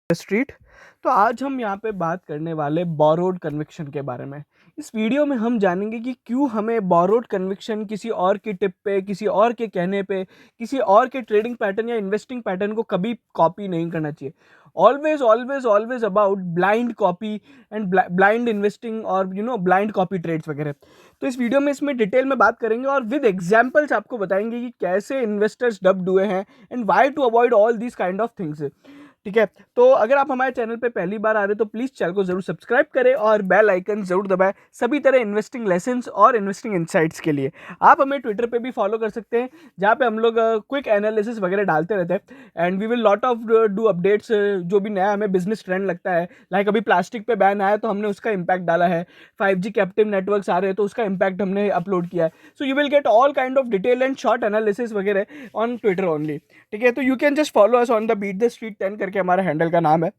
Street. तो आज हम यहाँ पे बात करने वाले बोरोड कन्विक्शन के बारे में। इस वीडियो में हम जानेंगे कि क्यों हमें बोरोड कन्विक्शन किसी और की टिप पे, किसी और के कहने पे, किसी और के ट्रेडिंग पैटर्न या इन्वेस्टिंग पैटर्न को कभी कॉपी नहीं करना चाहिए। Always always always about blind copy and blind investing और ब्लाइंड कॉपी ट्रेड्स वगैरह। तो इस वीडियो में इसमें डिटेल में बात करेंगे और विद एग्जाम्पल्स आपको बताएंगे कि कैसे इन्वेस्टर्स डब्ड हुए हैं and why to avoid all these kind of things. ठीक है, तो अगर आप हमारे चैनल पे पहली बार आ रहे हो तो प्लीज़ चैनल को जरूर सब्सक्राइब करें और बेल आइकन जरूर दबाएं सभी तरह इन्वेस्टिंग लेसन्स और इन्वेस्टिंग इनसाइट्स के लिए। आप हमें ट्विटर पे भी फॉलो कर सकते हैं जहाँ पे हम लोग क्विक एनालिसिस वगैरह डालते रहते हैं and we will lot of do updates. जो भी नया हमें बिजनेस ट्रेंड लगता है, लाइक अभी प्लास्टिक पे बैन आया तो हमने उसका इम्पैक्ट डाला है, 5G कैप्टिव नेटवर्क्स आ रहे हैं तो उसका इम्पैक्ट हमने अपलोड किया है। So you will get all kind of detail and short analysis वगैरह ऑन ट्विटर ओनली। ठीक है, तो you can just follow us on the beat the street 10 करके हमारा हैंडल का नाम है।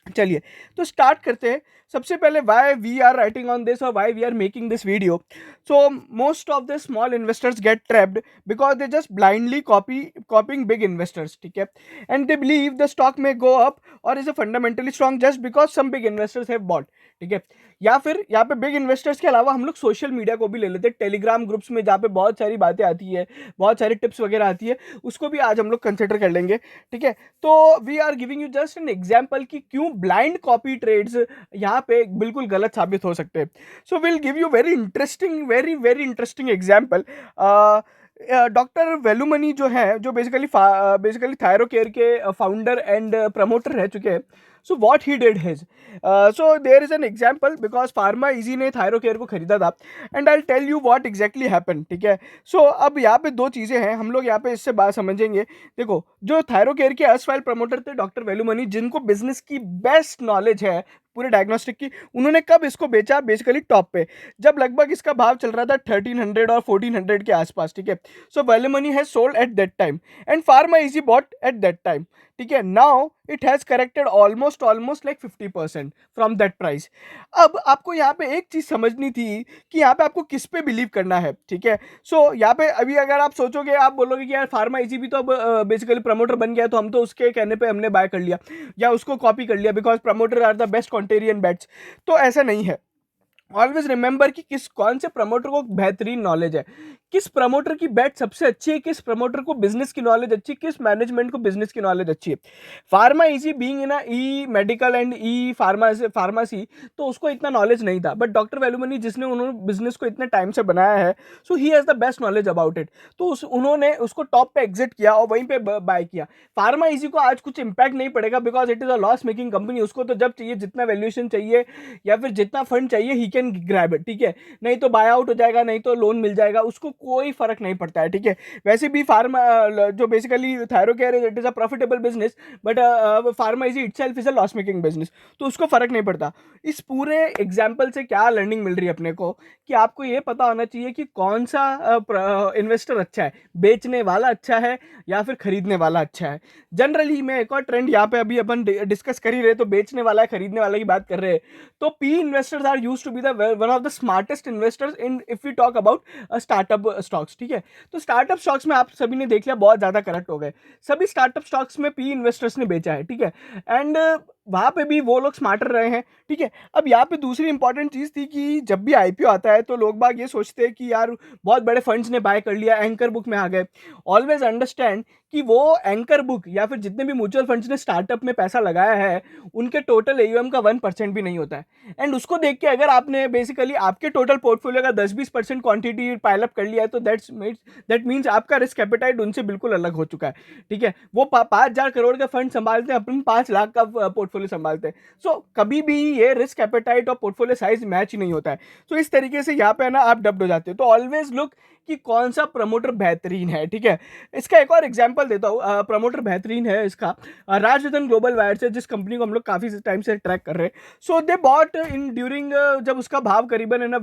चलिए तो स्टार्ट करते हैं। सबसे पहले why we are writing on this और why we are making this video. So most of the small investors get trapped because they just blindly copying big investors. ठीक है, and they believe the stock may go up और is a fundamentally strong just because some big investors have bought. ठीक है, या फिर यहाँ पे big investors के अलावा हम लोग सोशल मीडिया को भी ले लेते हैं, टेलीग्राम ग्रुप्स में जहाँ पे बहुत सारी बातें आती है, बहुत सारी टिप्स वगैरह आती है, उसको भी आज हम लोग कंसिडर कर लेंगे। ठीक है, तो we are giving you just an example कि क्यों ब्लाइंड कॉपी ट्रेड्स यहाँ पे बिल्कुल गलत साबित हो सकते हैं। So will give you very interesting very interesting example. Doctor Velumani जो है, जो बेसिकली थायरोकेयर के फाउंडर एंड प्रमोटर रह चुके हैं। So what he did his, so there is an example because PharmEasy ने थायरोकेयर को खरीदा था and I tell you what exactly happen. ठीक है, सो अब यहाँ पे दो चीज़ें हैं, हम लोग यहाँ पे इससे बात समझेंगे। देखो, जो थायरोकेयर के असफाइल प्रमोटर थे डॉक्टर वेलुमनी, जिनको बिजनेस की बेस्ट नॉलेज है पूरे डायग्नोस्टिक की, उन्होंने कब इसको बेचा? बेसिकली टॉप पे, जब लगभग इसका भाव चल रहा था 1300 और 1400 के आसपास। ठीक है, सो वेलुमनी has sold at that time and PharmEasy bought at that time. ठीक है, now it has corrected almost like 50% from that price. अब आपको यहाँ पे एक चीज समझनी थी कि यहाँ पे आपको किस पे बिलीव करना है। ठीक है, सो यहाँ पे अभी अगर आप सोचोगे, आप बोलोगे कि यार फार्मा इजी भी तो अब बेसिकली प्रमोटर बन गया तो हम तो उसके कहने पे हमने बाय कर लिया या उसको कॉपी कर लिया because promoter are the best contrarian bets. तो ऐसा नहीं है। ऑलवेज रिमेंबर कि कौन से प्रमोटर को बेहतरीन नॉलेज है, किस प्रमोटर की बैट सबसे अच्छी है, किस प्रमोटर को बिजनेस की नॉलेज अच्छी है, किस मैनेजमेंट को बिजनेस की नॉलेज अच्छी है। Pharma easy being in E medical and E pharmacy, तो उसको इतना नॉलेज नहीं था, बट डॉक्टर वेलुमनी जिसने उन्होंने बिजनेस को इतने टाइम से बनाया है, so he has the best knowledge about it. तो उन्होंने उसको टॉप पे एग्जिट किया और वहीं पे बाय किया। फार्मा इजी को आज कुछ इंपैक्ट नहीं पड़ेगा because it is a loss making company. उसको तो जब चाहिए, जितना वैल्यूएशन चाहिए या फिर जितना फंड चाहिए, ही कैन ग्रैब इट। ठीक है, नहीं तो बाय आउट हो जाएगा, नहीं तो लोन मिल जाएगा, उसको कोई फर्क नहीं पड़ता है। ठीक है, वैसे भी फार्मा जो basically Thyrocare it is a profitable business, but pharma is itself is a loss making business, तो उसको फर्क नहीं पड़ता। इस पूरे एग्जाम्पल से क्या लर्निंग मिल रही है अपने को कि आपको ये पता होना चाहिए कि कौन सा इन्वेस्टर अच्छा है, बेचने वाला अच्छा है या फिर खरीदने वाला अच्छा है। जनरली मैं एक और ट्रेंड यहाँ पे अभी अपन डिस्कस कर ही रहे, तो बेचने वाला है खरीदने वाला की बात कर रहे हैं, तो P investors are used to be the one of the smartest investors in if we talk about startup stocks. ठीक है, तो स्टार्टअप स्टॉक्स में आप सभी ने देख लिया बहुत ज्यादा करेक्ट हो गए, सभी स्टार्टअप स्टॉक्स में पी इन्वेस्टर्स ने बेचा है। ठीक है, एंड वहां पे भी वो लोग स्मार्टर रहे हैं। ठीक है, अब यहाँ पे दूसरी इंपॉर्टेंट चीज थी कि जब भी आईपीओ आता है तो लोग बाग ये सोचते हैं कि यार बहुत बड़े फंड्स ने बाय कर लिया, एंकर बुक में आ गए। ऑलवेज अंडरस्टैंड कि वो एंकर बुक या फिर जितने भी म्यूचुअल फंड्स ने स्टार्टअप में पैसा लगाया है, उनके टोटल एयूएम का 1% भी नहीं होता है। एंड उसको देख के अगर आपने बेसिकली आपके टोटल पोर्टफोलियो का 10-20% क्वांटिटी पाइलअप कर लिया है, तो दैट मीन्स आपका रिस्क एपेटाइट उनसे बिल्कुल अलग हो चुका है। ठीक है, वो 5,000 करोड़ का फंड संभालते हैं, अपन 5 लाख का पोर्टफोलियो संभालते हैं। सो कभी भी ये रिस्क एपेटाइट और पोर्टफोलियो साइज मैच ही नहीं होता है। सो इस तरीके से यहाँ पे ना आप डब्ड हो जाते हो। तो ऑलवेज लुक कि कौन सा प्रमोटर बेहतरीन है। ठीक है, इसका एक और एग्जांपल देता हूँ, प्रमोटर बेहतरीन है इसका राजरतन ग्लोबल वायर से, जिस कंपनी को हम लोग काफी टाइम से ट्रैक कर रहे हैं। सो दे बॉट इन ड्यूरिंग जब उसका भाव करीबन है ना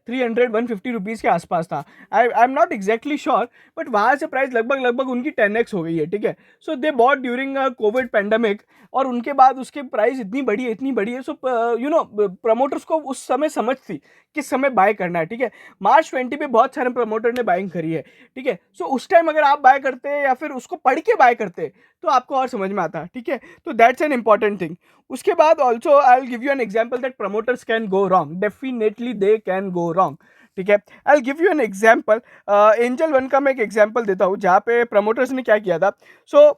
300-150 रुपीज़ के आसपास था। I am not exactly sure, but वहाँ से प्राइस लगभग उनकी 10x हो गई है। ठीक है, so they bought during Covid pandemic और उनके बाद उसके प्राइस इतनी बड़ी है। सो प्रमोटर्स को उस समय समझ थी किस समय बाय करना है। ठीक है, मार्च 20 पे बहुत सारे प्रमोटर प्रमोटर ने बाइंग करी है, ठीक है। सो उस टाइम अगर आप बाय करते या फिर उसको पढ़ के बाय करते तो आपको और समझ में आता, ठीक है। तो दैट्स एन इंपॉर्टेंट थिंग। उसके बाद also I will give you an example that promoters can go wrong, definitely they can go wrong, ठीक है। आई will give you an example. Angel One का मैं एक एग्जाम्पल देता हूँ जहाँ पे प्रमोटर्स ने क्या किया था। सो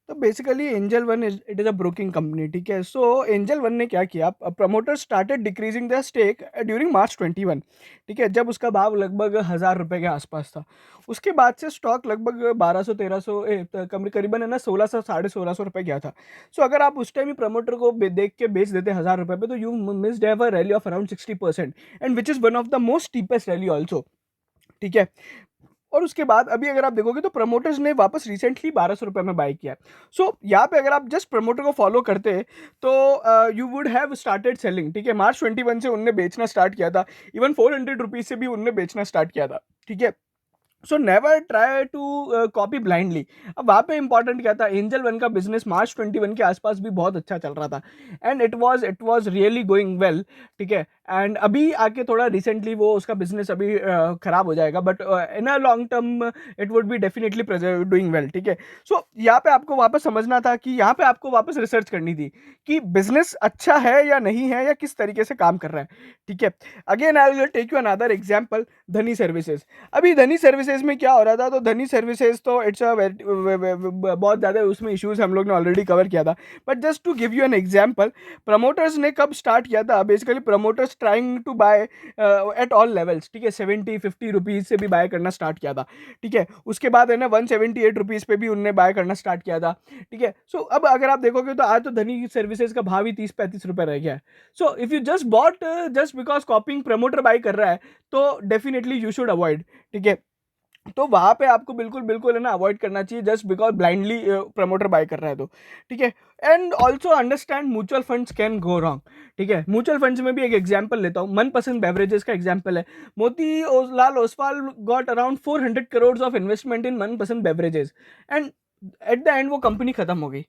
तो basically Angel One it is a broking company, ठीक है। सो एंजल वन ने क्या किया, promoter started decreasing the stake during March 21, ठीक है, जब उसका भाव लगभग 1,000 रुपये के आसपास था। उसके बाद से स्टॉक लगभग 1200-1300 करीबन है ना 1600 1650 रुपये गया था। सो अगर आप उस टाइम ही प्रमोटर को देख के बेच देते 1,000 रुपये पे, तो you missed have a rally of around 60%, and which is one of the most steepest rally also, ठीक है। और उसके बाद अभी अगर आप देखोगे तो प्रमोटर्स ने वापस रिसेंटली 1200 रुपये में बाय किया। सो यहाँ पे अगर आप जस्ट प्रमोटर को फॉलो करते तो you would have started selling, ठीक है। मार्च 21 से उनने बेचना स्टार्ट किया था, इवन 400 रुपीज से भी उनने बेचना स्टार्ट किया था, ठीक है। So never try to copy blindly. अब वहाँ पे इंपॉर्टेंट क्या था, एंजल वन का बिजनेस मार्च 21 के आसपास भी बहुत अच्छा चल रहा था, and it was really going well, ठीक है। एंड अभी आके थोड़ा रिसेंटली वो उसका बिजनेस अभी खराब हो जाएगा, but in a long term it would be definitely doing well, ठीक है। सो यहाँ पे आपको वापस समझना था कि यहाँ पे आपको वापस रिसर्च करनी थी कि बिजनेस अच्छा है या नहीं है, या किस तरीके से काम कर रहा है, ठीक है। Again I will take you another example, Dhani services. अभी धनी सर्विसेज में क्या हो रहा था, तो धनी सर्विसेज तो इट्स अ बहुत ज़्यादा उसमें इश्यूज हम लोग ने ऑलरेडी कवर किया था, but just to give you an example, promoters ने कब स्टार्ट किया था, basically promoters trying to buy at all levels, ठीक है, 70-50 रुपीज़ से भी बाय करना स्टार्ट किया था, ठीक है। उसके बाद है ना 178 रुपीज़ पे भी उनने बाय करना स्टार्ट किया था, ठीक है। सो अब अगर आप देखोगे तो आज तो धनी सर्विसेज का भाव ही 30-35 रुपये रह गया है। So if you just bought just because copying promoter buy कर रहा है, तो डेफिनेटली यू शुड अवॉइड, ठीक है। तो वहां पे आपको बिल्कुल बिल्कुल है ना अवॉइड करना चाहिए, just because blindly promoter buy कर रहा है तो, ठीक है। And also understand mutual funds can go wrong, ठीक है। म्यूचुअल फंड्स में भी एक एग्जांपल लेता हूँ, मनपसंद बेवरेजेस का एग्जांपल है। Motilal Oswal got around 400 crore of investment in Manpasand Beverages, and at the end वो कंपनी खत्म हो गई।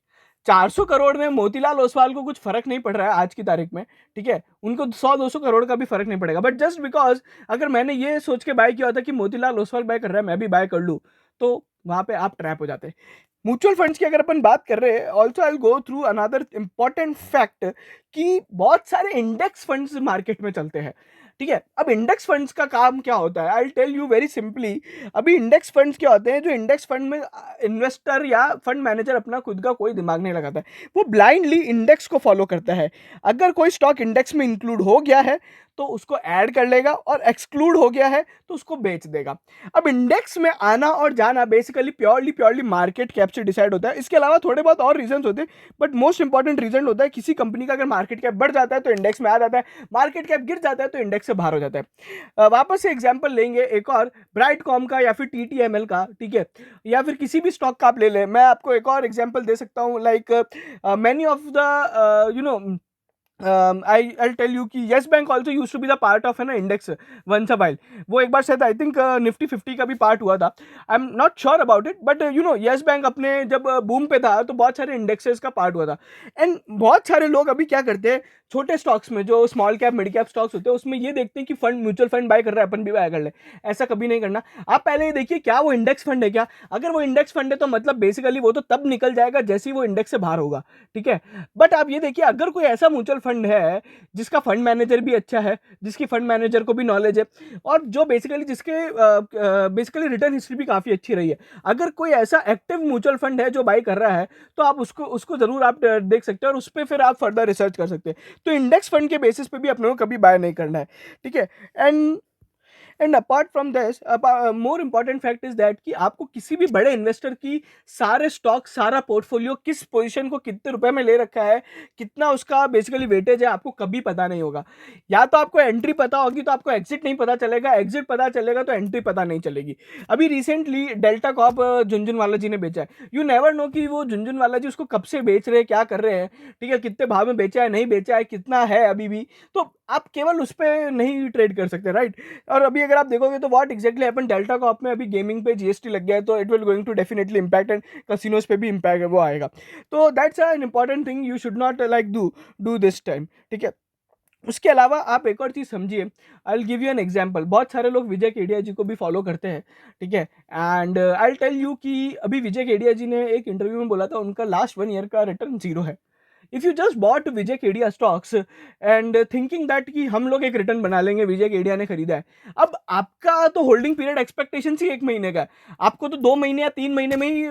400 करोड़ में मोतीलाल ओसवाल को कुछ फर्क नहीं पड़ रहा है आज की तारीख में, ठीक है। उनको 100-200 करोड़ का भी फर्क नहीं पड़ेगा, बट जस्ट बिकॉज अगर मैंने ये सोच के बाय किया होता कि मोतीलाल ओसवाल बाय कर रहा है, मैं भी बाय कर लूँ, तो वहां पे आप ट्रैप हो जाते हैं। म्यूचुअल फंड्स की अगर अपन बात कर रहे हैं, also I go through another important fact कि बहुत सारे इंडेक्स फंड्स मार्केट में चलते हैं, ठीक है। अब इंडेक्स फंड्स का काम क्या होता है, I tell you very simply. अभी इंडेक्स फंड्स क्या होते हैं, जो इंडेक्स फंड में इन्वेस्टर या फंड मैनेजर अपना खुद का कोई दिमाग नहीं लगाता है, वो ब्लाइंडली इंडेक्स को फॉलो करता है। अगर कोई स्टॉक इंडेक्स में इंक्लूड हो गया है तो उसको ऐड कर लेगा, और एक्सक्लूड हो गया है तो उसको बेच देगा। अब इंडेक्स में आना और जाना बेसिकली प्योरली मार्केट कैप से डिसाइड होता है। इसके अलावा थोड़े बहुत और रीजंस होते हैं, बट मोस्ट इंपॉर्टेंट रीजन होता है किसी कंपनी का अगर मार्केट कैप बढ़ जाता है तो इंडेक्स में आ जाता है, मार्केट कैप गिर जाता है तो इंडेक्स से बाहर हो जाता है। वापस से एग्जांपल लेंगे एक और, ब्राइटकॉम का या फिर टीटीएमएल का, ठीक है, या फिर किसी भी स्टॉक का आप ले लें। मैं आपको एक और एग्जांपल दे सकता हूँ, like many of the you know I'll tell you कि Yes Bank also use to be the part of है ना इंडेक्स वंस अ वाइल। वो एक बार शायद आई थिंक निफ्टी 50 का भी पार्ट हुआ था, I am not sure about it, but you know yes bank अपने जब बूम पे था तो बहुत सारे इंडेक्सेस का पार्ट हुआ था। एंड बहुत सारे लोग अभी क्या करते हैं, छोटे स्टॉक्स में जो small cap mid cap stocks होते हैं उसमें ये देखते हैं कि फंड म्यूचुअल फंड बाय कर रहा है, अपन भी बाय कर ले। ऐसा कभी नहीं करना। आप पहले ये देखिए क्या वो इंडेक्स फंड है क्या। अगर वो इंडेक्स फंड है तो मतलब बेसिकली वो तो तब निकल जाएगा जैसे ही वो इंडेक्स से बाहर होगा, ठीक है। बट आप ये देखिए अगर कोई ऐसा म्यूचुअल फंड है जिसका फंड मैनेजर भी अच्छा है, जिसकी फंड मैनेजर को भी नॉलेज है, और जो बेसिकली जिसके बेसिकली रिटर्न हिस्ट्री भी काफ़ी अच्छी रही है, अगर कोई ऐसा एक्टिव म्यूचुअल फंड है जो बाई कर रहा है, तो आप उसको उसको ज़रूर आप देख सकते हैं और उस पर फिर आप फर्दर रिसर्च कर सकते हैं। तो इंडेक्स फंड के बेसिस पे भी अपने को कभी बाय नहीं करना है, ठीक है। And apart from this more important fact is that कि आपको किसी भी बड़े इन्वेस्टर की सारे स्टॉक सारा पोर्टफोलियो किस पोजीशन को कितने रुपए में ले रखा है, कितना उसका बेसिकली वेटेज है, आपको कभी पता नहीं होगा। या तो आपको एंट्री पता होगी तो आपको एग्जिट नहीं पता चलेगा, एग्जिट पता चलेगा तो एंट्री पता नहीं चलेगी। अभी रिसेंटली डेल्टा कॉप झुंझुनवाला जी ने बेचा है। यू नेवर नो कि वो झुंझुनवाला जी उसको कब से बेच रहे हैं, क्या कर रहे हैं, ठीक है, कितने भाव में बेचा है, नहीं बेचा है, कितना है अभी भी, तो आप केवल उस पर नहीं ट्रेड कर सकते, राइट। और अभी अगर आप देखोगे तो what exactly happened Delta Corp में, अभी गेमिंग पे जीएसटी लग गया है तो it will going to definitely impact, and casinos पे भी इंपैक्ट वो आएगा। तो that's an important thing you should not like do this time, ठीक है। उसके अलावा आप एक और चीज़ समझिए, I will give you an example. बहुत सारे लोग विजय केडिया जी को भी फॉलो करते हैं, ठीक है? And I will tell you कि अभी विजय केडिया जी ने एक इंटरव्यू में बोला था उनका लास्ट 1 ईयर का रिटर्न 0 है। If you just bot Vijay Kedia stocks and thinking that कि हम लोग एक रिटर्न बना लेंगे, विजय केडिया ने खरीदा है। अब आपका तो होल्डिंग पीरियड एक्सपेक्टेशन ही 1 महीने का है, आपको तो 2 महीने या 3 महीने में ही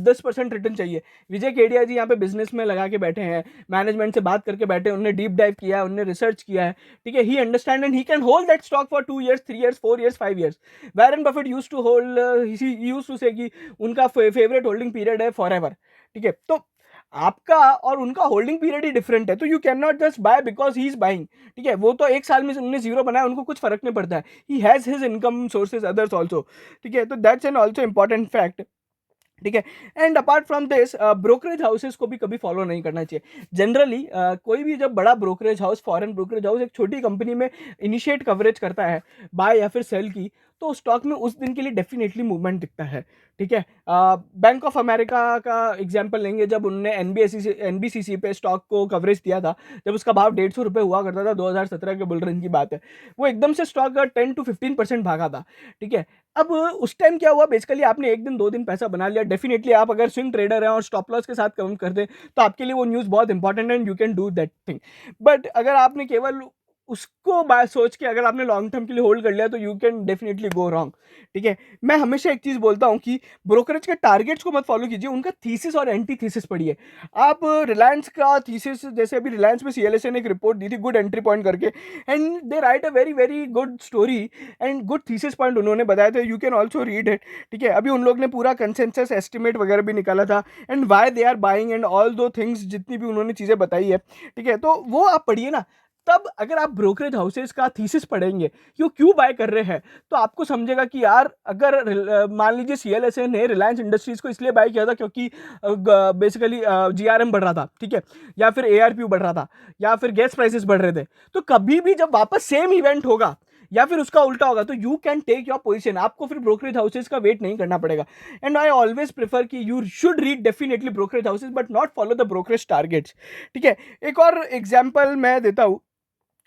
10% रिटर्न चाहिए। विजय केडिया जी यहाँ पे बिजनेस में लगा के बैठे हैं, मैनेजमेंट से बात करके बैठे हैं, उन्होंने डीप डाइव किया है, उन्होंने रिसर्च किया है, ठीक है? He understand and he can hold that stock for 2 years, 3 years, 4 years, 5 years। Warren Buffett use to hold, use to say कि उनका फेवरेट होल्डिंग पीरियड है फॉर एवर, ठीक है? तो आपका और उनका होल्डिंग पीरियड ही डिफरेंट है, तो you can not just by because he is buying, ठीक है? वो तो 1 साल में उन्होंने 0 बनाया, उनको कुछ फर्क नहीं पड़ता है। He has his income sources others also, ठीक है? तो that's N also important fact, ठीक है? And apart from this, brokerage houses को भी कभी फॉलो नहीं करना चाहिए। जनरली कोई भी जब बड़ा brokerage house, foreign brokerage house एक छोटी कंपनी में इनिशिएट कवरेज करता है, बाय या फिर सेल की, तो स्टॉक में उस दिन के लिए डेफिनेटली मूवमेंट दिखता है, ठीक है? बैंक ऑफ अमेरिका का एग्जांपल लेंगे, जब उन्होंने एनबीसीसी पे स्टॉक को कवरेज दिया था, जब उसका भाव 150 रुपये हुआ करता था, 2017 के बुल रन की बात है, वो एकदम से स्टॉक 10 to 15% भागा था, ठीक है? अब उस टाइम क्या हुआ, बेसिकली आपने 1 दिन 2 दिन पैसा बना लिया, डेफिनेटली आप अगर स्विंग ट्रेडर हैं और स्टॉप लॉस के साथ काउंट कर दें, तो आपके लिए वो न्यूज़ बहुत इंपॉर्टेंट है and you can do that thing. But अगर आपने केवल उसको बाय सोच के अगर आपने लॉन्ग टर्म के लिए होल्ड कर लिया, तो you can definitely go wrong, ठीक है? मैं हमेशा एक चीज़ बोलता हूँ कि ब्रोकरेज के टारगेट्स को मत फॉलो कीजिए, उनका थीसिस और एंटी थीसिस पढ़िए। आप रिलायंस का थीसिस, जैसे अभी रिलायंस में सीएलएसए ने एक रिपोर्ट दी थी गुड एंट्री पॉइंट करके, and they right a very very good story and good thesis point उन्होंने बताया था, you can also read it, ठीक है? अभी उन लोग ने पूरा कंसेंसस एस्टिमेट वगैरह भी निकाला था, and why they are buying and all those things, जितनी भी उन्होंने चीज़ें बताई है, ठीक है? तो वो आप पढ़िए ना। तब अगर आप ब्रोकरेज हाउसेस का थीसिस पढ़ेंगे क्यों क्यों बाय कर रहे हैं, तो आपको समझेगा कि यार अगर मान लीजिए सीएलएसए ने रिलायंस इंडस्ट्रीज को इसलिए बाय किया था क्योंकि बेसिकली जीआरएम बढ़ रहा था, ठीक है? या फिर एआरपी बढ़ रहा था, या फिर गैस प्राइसेस बढ़ रहे थे, तो कभी भी जब वापस सेम इवेंट होगा या फिर उसका उल्टा होगा, तो you can take your position, आपको फिर ब्रोकरेज हाउसेस का वेट नहीं करना पड़ेगा। एंड आई ऑलवेज प्रेफर कि you should read definitely brokerage houses but not follow the brokerage targets, ठीक है? एक और एग्जांपल मैं देता हूँ।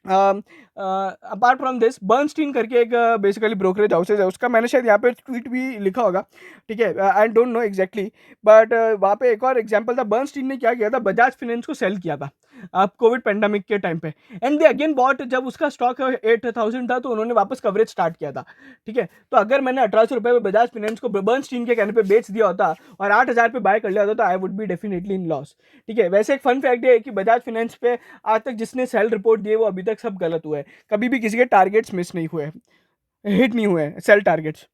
अपार्ट फ्रॉम दिस, बर्नस्टीन करके एक बेसिकली ब्रोकरेज हाउसेज है, उसका मैंने शायद यहाँ पे ट्वीट भी लिखा होगा, ठीक है? I don't know exactly, but वहाँ पे एक और एग्जांपल था, बर्नस्टीन ने क्या किया था, बजाज फाइनेंस को सेल किया था आप कोविड पेंडेमिक के टाइम पे, एंड दे अगेन बॉट, जब उसका स्टॉक 8,000 था तो उन्होंने वापस कवरेज स्टार्ट किया था, ठीक है? तो अगर मैंने 1,800 रुपये में बजाज फाइनेंस को बर्नस्टीन के कहने पे बेच दिया होता और 8,000 पे बाय कर लिया होता, तो I would be definitely in loss, ठीक है? वैसे एक फन फैक्ट है कि बजाज फाइनेंस पे आज तक जिसने सेल रिपोर्ट दिए वो अभी तक सब गलत हुए हैं, कभी भी किसी के टारगेट्स मिस नहीं हुए, हिट नहीं हुए सेल टारगेट्स,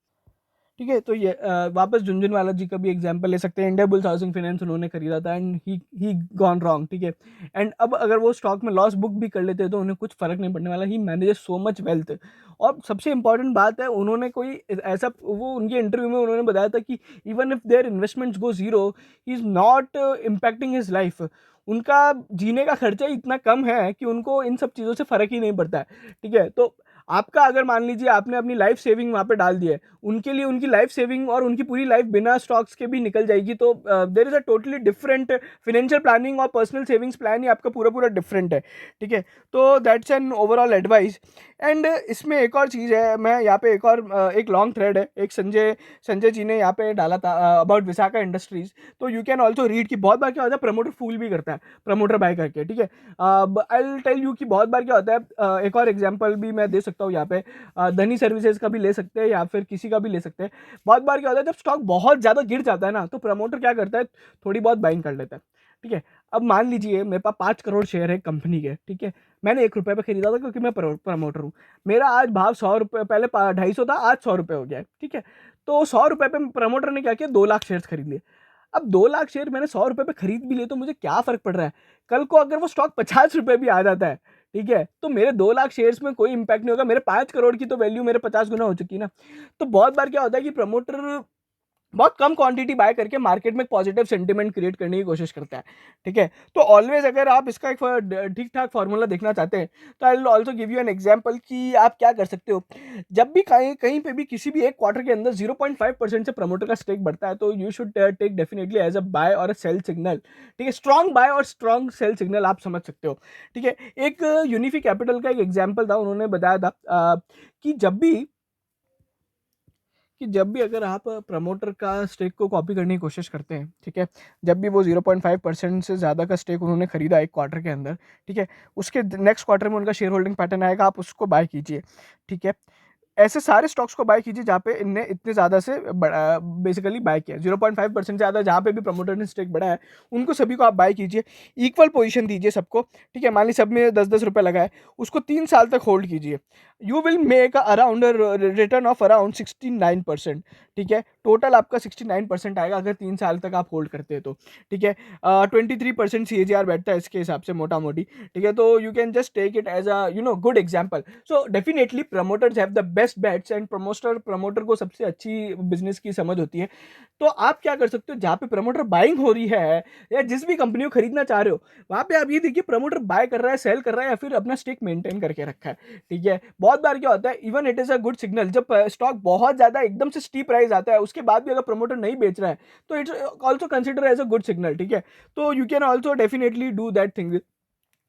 ठीक है? तो ये वापस झुनझुनवाला जी का भी एग्जांपल ले सकते हैं, इंडियाबुल्स हाउसिंग फाइनेंस उन्होंने खरीदा था एंड ही गॉन रॉन्ग, ठीक है? एंड अब अगर वो स्टॉक में लॉस बुक भी कर लेते हैं तो उन्हें कुछ फर्क नहीं पड़ने वाला, he manages so much wealth. और सबसे इंपॉर्टेंट बात है, उन्होंने कोई ऐसा, वो उनके इंटरव्यू में उन्होंने बताया था कि even if their investments go zero, he is not impacting his life, उनका जीने का खर्चा ही इतना कम है कि उनको इन सब चीज़ों से फर्क ही नहीं पड़ता है, ठीक है? तो आपका अगर मान लीजिए आपने अपनी लाइफ सेविंग वहाँ पे डाल दी है, उनके लिए उनकी लाइफ सेविंग और उनकी पूरी लाइफ बिना स्टॉक्स के भी निकल जाएगी, तो there is a totally different financial planning और पर्सनल सेविंग्स प्लान ही आपका पूरा पूरा डिफरेंट है, ठीक है? तो that's an overall advice. And इसमें एक और चीज़ है, मैं यहाँ पे एक और एक लॉन्ग थ्रेड है, एक संजय संजय जी ने यहाँ पे डाला था अबाउट विशाखा इंडस्ट्रीज, तो यू कैन ऑल्सो रीड कि बहुत बार क्या होता है, प्रमोटर फूल भी करता है प्रमोटर बाय करके, ठीक है? आई विल टेल यू कि बहुत बार क्या होता है, एक और एग्जांपल भी मैं दे सकता हूँ यहाँ पे, धनी सर्विसेज का भी ले सकते हैं या फिर किसी का भी ले सकते हैं। बहुत बार क्या होता है, जब स्टॉक बहुत ज़्यादा गिर जाता है ना, तो प्रमोटर क्या करता है, थोड़ी बहुत बाइंग कर लेता है, ठीक है? अब मान लीजिए मेरे पास 5 करोड़ शेयर है कंपनी के, ठीक है? मैंने 1 रुपये पे खरीदा था क्योंकि मैं प्रमोटर हूँ, मेरा आज भाव 100 रुपये, पहले 250 था, आज 100 रुपये हो गया है, ठीक है? तो 100 रुपये पे प्रमोटर ने क्या किया, 2 लाख शेयर खरीद लिए। अब 2 लाख शेयर मैंने 100 रुपये पे खरीद भी लिए, तो मुझे क्या फर्क पड़ रहा है? कल को अगर वो स्टॉक 50 रुपये भी आ जाता है, ठीक है, तो मेरे 2 लाख शेयर्स में कोई इंपैक्ट नहीं होगा, मेरे 5 करोड़ की तो वैल्यू मेरे 50 गुना हो चुकी है ना। तो बहुत बार क्या होता है कि प्रमोटर बहुत कम क्वांटिटी बाय करके मार्केट में पॉजिटिव सेंटिमेंट क्रिएट करने की कोशिश करता है। ठीक है, तो ऑलवेज अगर आप इसका एक ठीक ठाक फॉर्मूला देखना चाहते हैं तो I will also give you an example कि आप क्या कर सकते हो। जब भी कहीं कहीं पे भी किसी भी एक क्वार्टर के अंदर 0.5% से प्रमोटर का स्टेक बढ़ता है तो you should take definitely as a buy और अ सेल सिग्नल। ठीक है, स्ट्रॉन्ग बाय और स्ट्रॉन्ग सेल सिग्नल आप समझ सकते हो। ठीक है, एक यूनिफी कैपिटल का एक एग्जाम्पल था, उन्होंने बताया था कि जब भी अगर आप प्रमोटर का स्टेक को कॉपी करने की कोशिश करते हैं, ठीक है, जब भी वो 0.5% से ज़्यादा का स्टेक उन्होंने खरीदा एक क्वार्टर के अंदर, ठीक है, उसके नेक्स्ट क्वार्टर में उनका शेयर होल्डिंग पैटर्न आएगा, आप उसको बाय कीजिए। ठीक है, ऐसे सारे स्टॉक्स को बाय कीजिए जहाँ पे इनने इतने ज़्यादा से बेसिकली बाय किया 0.5% से ज़्यादा, जहाँ पे भी प्रमोटर ने स्टेक बढ़ा है उनको सभी को आप बाय कीजिए, इक्वल पोजीशन दीजिए सबको। ठीक है, मान ली सब में 10-10 रुपये लगा है, उसको 3 साल तक होल्ड कीजिए, you will make around return of around 69%। ठीक है, टोटल आपका 69% आएगा अगर 3 साल तक आप होल्ड करते हैं तो। ठीक है, 23% CAGR बैठता है इसके हिसाब से मोटा मोटी। ठीक है, तो you can just take it as a good example. So definitely promoters have the best bets and promoter को सबसे अच्छी बिजनेस की समझ होती है। तो आप क्या कर सकते हो, जहाँ पे प्रमोटर बाइंग हो रही है या जिस भी कंपनी को खरीदना चाह रहे हो वहां पे आप ये देखिए प्रमोटर बाय कर रहा है, सेल कर रहा है या फिर अपना स्टेक मेंटेन करके रखा है। ठीक है, बहुत बार क्या होता है, even it is a good signal, जब स्टॉक बहुत ज्यादा एकदम से स्टीप प्राइस आता है उसके बाद भी अगर प्रमोटर नहीं बेच रहा है तो it's also consider as a good signal. ठीक है, तो you can also definitely do that thing.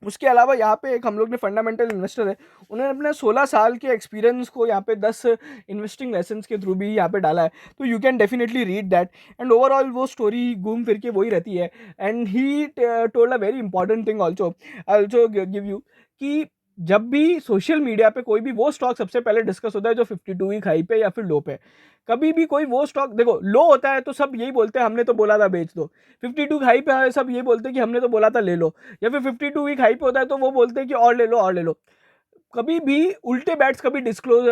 उसके अलावा यहाँ पे एक हम लोग ने फंडामेंटल इन्वेस्टर है, उन्होंने अपने 16 साल के एक्सपीरियंस को यहाँ पे 10 इन्वेस्टिंग लेसन्स के थ्रू भी यहाँ पे डाला है, तो you can definitely read that. And overall वो स्टोरी घूम फिर के वही रहती है। And he told a very important thing also, I also give you कि जब भी सोशल मीडिया पे कोई भी वो स्टॉक सबसे पहले डिस्कस होता है जो 52 वीक हाई पे या फिर लो पे, कभी भी कोई वो स्टॉक देखो लो होता है तो सब यही बोलते हैं हमने तो बोला था बेच दो, 52 हाई पे है सब ये बोलते हैं कि हमने तो बोला था ले लो, या फिर 52 वीक हाई पे होता है तो वो बोलते हैं कि और ले लो और ले लो। कभी भी उल्टे बैट्स कभी डिस्क्लोज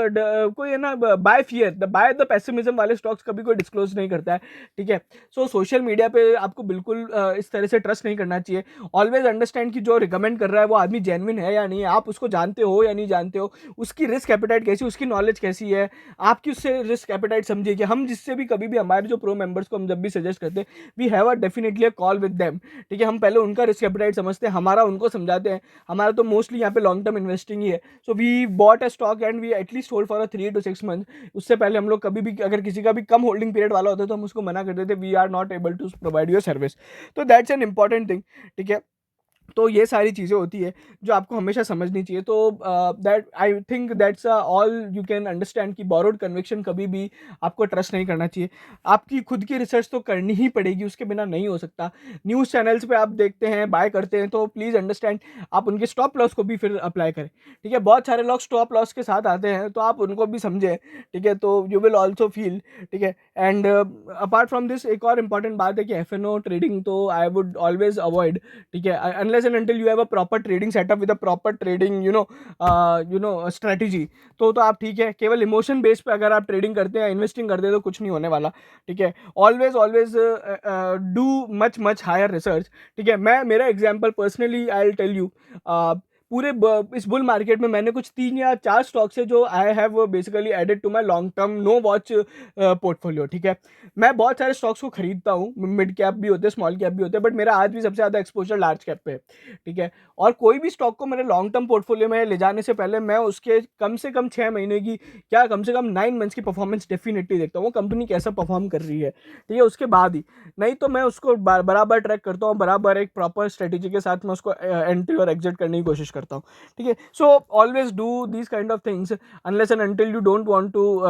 कोई है ना, bye fear the by the pessimism वाले स्टॉक्स कभी कोई डिस्क्लोज नहीं करता है। ठीक है, सो सोशल मीडिया पे आपको बिल्कुल इस तरह से ट्रस्ट नहीं करना चाहिए। ऑलवेज अंडरस्टैंड कि जो रिकमेंड कर रहा है वो आदमी जेन्युइन है या नहीं, आप उसको जानते हो या नहीं जानते हो, उसकी रिस्क एपेटाइट कैसी, उसकी नॉलेज कैसी है, आपकी उससे रिस्क एपेटाइट समझिए। कि हम जिससे भी कभी भी हमारे जो प्रो मेंबर्स को हम जब भी सजेस्ट करते हैं we have a definitely a call with them. ठीक है, हम पहले उनका रिस्क एपेटाइट समझते हैं, हमारा उनको समझाते हैं। हमारा तो मोस्टली यहाँ पे लॉन्ग टर्म इन्वेस्टिंग ही है, so we bought a stock and we at least hold for a 3 to 6 month. उससे पहले हम लोग कभी भी अगर किसी का भी कम होल्डिंग पीरियड वाला होता है तो हम उसको मना कर देते, we are not able to provide your service. तो दैट्स एन इंपॉर्टेंट थिंग। ठीक है, तो ये सारी चीज़ें होती है जो आपको हमेशा समझनी चाहिए। तो that I think that's all you can understand कि बोरोड कन्विक्शन कभी भी आपको ट्रस्ट नहीं करना चाहिए। आपकी खुद की रिसर्च तो करनी ही पड़ेगी, उसके बिना नहीं हो सकता। न्यूज़ चैनल्स पे आप देखते हैं बाय करते हैं तो प्लीज़ अंडरस्टैंड आप उनके स्टॉप लॉस को भी फिर अप्लाई करें। ठीक है, बहुत सारे लोग स्टॉप लॉस के साथ आते हैं तो आप उनको भी समझें। ठीक है, तो यू विल ऑल्सो फील। ठीक है, एंड अपार्ट फ्रॉम दिस एक और इम्पॉर्टेंट बात है कि FNO ट्रेडिंग तो आई वुड ऑलवेज अवॉइड। ठीक है, unless and until you have a proper trading setup with a proper trading strategy, तो आप ठीक है। केवल इमोशन बेस पे अगर आप ट्रेडिंग करते हैं इन्वेस्टिंग करते हैं तो कुछ नहीं होने वाला। ठीक है, always always do much much higher research. ठीक है, मैं मेरा example personally I will tell you, इस बुल मार्केट में मैंने कुछ 3 या 4 स्टॉक्स है जो I have basically added to my long term no watch portfolio. ठीक है, मैं बहुत सारे स्टॉक्स को खरीदता हूँ, मिड कैप भी होते हैं स्मॉल कैप भी होते हैं, बट मेरा आज भी सबसे ज़्यादा एक्सपोजर लार्ज कैप पे है। ठीक है, और कोई भी स्टॉक को मेरे लॉन्ग टर्म पोर्टफोलियो में ले जाने से पहले मैं उसके कम से कम 6 महीने की, क्या कम से कम 9 मंथ्स की परफॉर्मेंस डेफिनेटली देखता हूँ, वो कंपनी कैसा परफॉर्म कर रही है। ठीक है, उसके बाद ही, नहीं तो मैं उसको बराबर ट्रैक करता हूँ, बराबर एक प्रॉपर स्ट्रेटेजी के साथ मैं उसको एंट्री और एग्जिट करने की कोशिश करता हूँ। ठीक है, so always do these kind of things unless and until you don't want to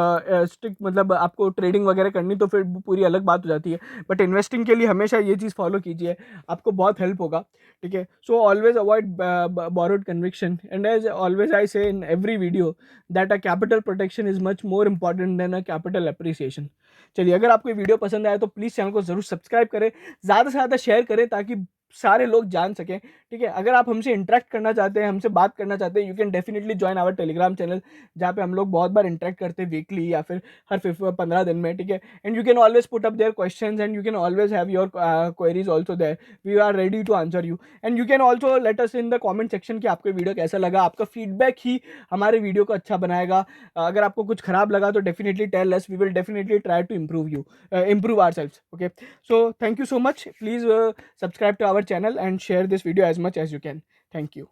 stick, मतलब आपको ट्रेडिंग वगैरह करनी तो फिर पूरी अलग बात हो जाती है, बट इन्वेस्टिंग के लिए हमेशा ये चीज़ फॉलो कीजिए, आपको बहुत हेल्प होगा। ठीक है, so always avoid borrowed conviction, and as always I say in every video that a capital protection is much more important than a capital appreciation। चलिए, अगर आपको ये वीडियो पसंद आया तो प्लीज़ चैनल को ज़रूर सब्सक्राइब करें, ज़्यादा से ज़्यादा शेयर करें ताकि सारे लोग जान सकें, ठीक है। अगर आप हमसे इंटरेक्ट करना चाहते हैं, हमसे बात करना चाहते हैं, you can definitely join our Telegram channel, जहाँ पे हम लोग बहुत बार इंटरेक्ट करते हैं वीकली या फिर हर 15 दिन में, ठीक है। And you can always put up there questions and you can always have your queries also there, we are ready to answer you. And you can also let us in the comment section कि आपको video कैसा लगा। आपका feedback ही हमारे video को अच्छा बनाएगा। अगर आपको कुछ खराब लगा तो definitely tell us, we will definitely try to improve ourselves, okay। So thank you so much, please subscribe to our channel and share this video as much as you can. Thank you.